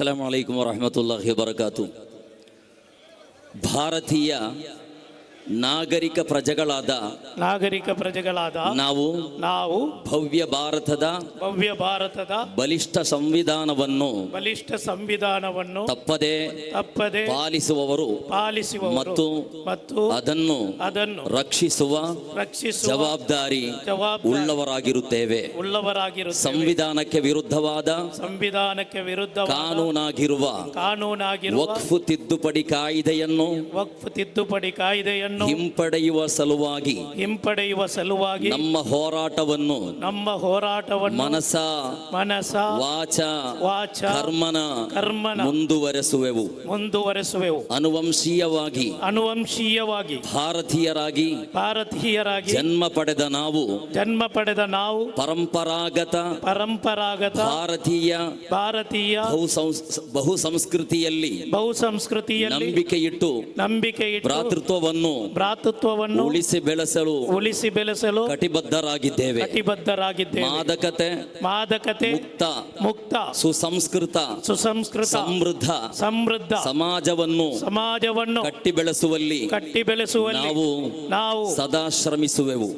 ಅಸ್ಸಲಾಮು ಅಲೈಕುಂ ವರಹಮತುಲ್ಲಾಹಿ ವಬರಕಾತು. ಭಾರತೀಯ ನಾಗರಿಕ ಪ್ರಜೆಗಳಾದ ನಾವು ಭವ್ಯ ಭಾರತದ ಬಲಿಷ್ಠ ಸಂವಿಧಾನವನ್ನು ತಪ್ಪದೆ ಪಾಲಿಸುವವರು ಮತ್ತು ಅದನ್ನು ರಕ್ಷಿಸುವ ಜವಾಬ್ದಾರಿ ಉಳ್ಳವರಾಗಿರುತ್ತೇವೆ. ಸಂವಿಧಾನಕ್ಕೆ ವಿರುದ್ಧವಾದ ಕಾನೂನಾಗಿರುವ ವಕ್ಫ್ ತಿದ್ದುಪಡಿ ಕಾಯ್ದೆಯನ್ನು ಹಿಂಪಡೆಯುವ ಸಲುವಾಗಿ ನಮ್ಮ ಹೋರಾಟವನ್ನು ಮನಸ ವಾಚ ಕರ್ಮನ ಮುಂದುವರೆಸುವೆವು. ಅನುವಂಶೀಯವಾಗಿ ಭಾರತೀಯರಾಗಿ ಜನ್ಮ ಪಡೆದ ನಾವು ಪರಂಪರಾಗತ ಭಾರತೀಯ ಬಹುಸಂಸ್ಕೃತಿಯಲ್ಲಿ ನಂಬಿಕೆ ಇಟ್ಟು ಭ್ರಾತೃತ್ವವನ್ನು ಉಳಿಸಿ ಬೆಳೆಸಲು ಕಟಿಬದ್ಧರಾಗಿದ್ದೇವೆ. ಮಾದಕತೆ ಮುಕ್ತ ಸುಸಂಸ್ಕೃತ ಸಮೃದ್ಧ ಸಮಾಜವನ್ನು ಕಟ್ಟಿ ಬೆಳೆಸುವಲ್ಲಿ ನಾವು ಸದಾ ಶ್ರಮಿಸುವೆವು.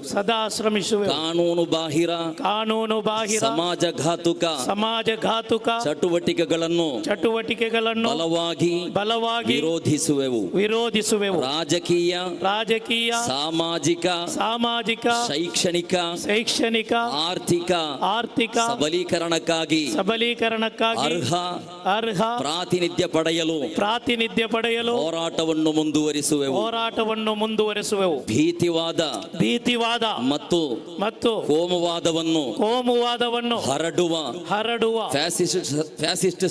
ಕಾನೂನು ಬಾಹಿರ ಸಮಾಜಘಾತುಕ ಚಟುವಟಿಕೆಗಳನ್ನು ಬಲವಾಗಿ ವಿರೋಧಿಸುವೆವು. ರಾಜಕೀಯ ಸಾಮಾಜಿಕ ಶೈಕ್ಷಣಿಕ ಆರ್ಥಿಕ ಸಬಲೀಕರಣಕ್ಕಾಗಿ ಅರ್ಹ ಪ್ರಾತಿನಿಧ್ಯ ಪಡೆಯಲು ಹೋರಾಟವನ್ನು ಮುಂದುವರಿಸುವೆವು. ಭೀತಿವಾದ ಮತ್ತು ಕೋಮುವಾದವನ್ನು ಹರಡುವ ಫ್ಯಾಸಿಸ್ಟ್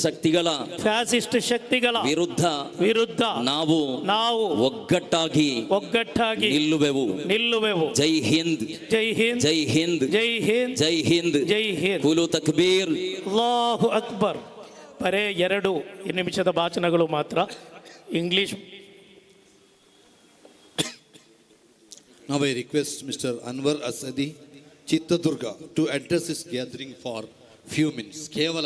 ಶಕ್ತಿಗಳ ವಿರುದ್ಧ ನಾವು ಒಗ್ಗಟ್ಟಾಗಿ ನಿಲ್ಲುವೆವು. ಜೈ ಹಿಂದ್ ಕುಲು ತಕ್ಬೀರ್, ಅಲ್ಲಾಹು ಅಕ್ಬರ್. ಬರೇ 2 ನಿಮಿಷದ ಭಾಷಣಗಳು ಮಾತ್ರ. English. Now I request Mr. Anwar Asadi, Chittadurga, to address this gathering for few minutes. ಕೇವಲ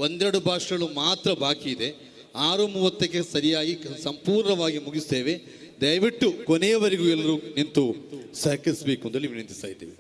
1-2 ಭಾಷಣಗಳು ಮಾತ್ರ ಬಾಕಿ ಇದೆ. 6:30ಕ್ಕೆ ಸರಿಯಾಗಿ ಸಂಪೂರ್ಣವಾಗಿ ಮುಗಿಸ್ತೇವೆ. ದಯವಿಟ್ಟು ಕೊನೆಯವರೆಗೂ ಎಲ್ಲರೂ ನಿಂತು ಸಹಕರಿಸಬೇಕು ಅಂತ ವಿನಂತಿಸ್ತಾ ಇದ್ದೇವೆ.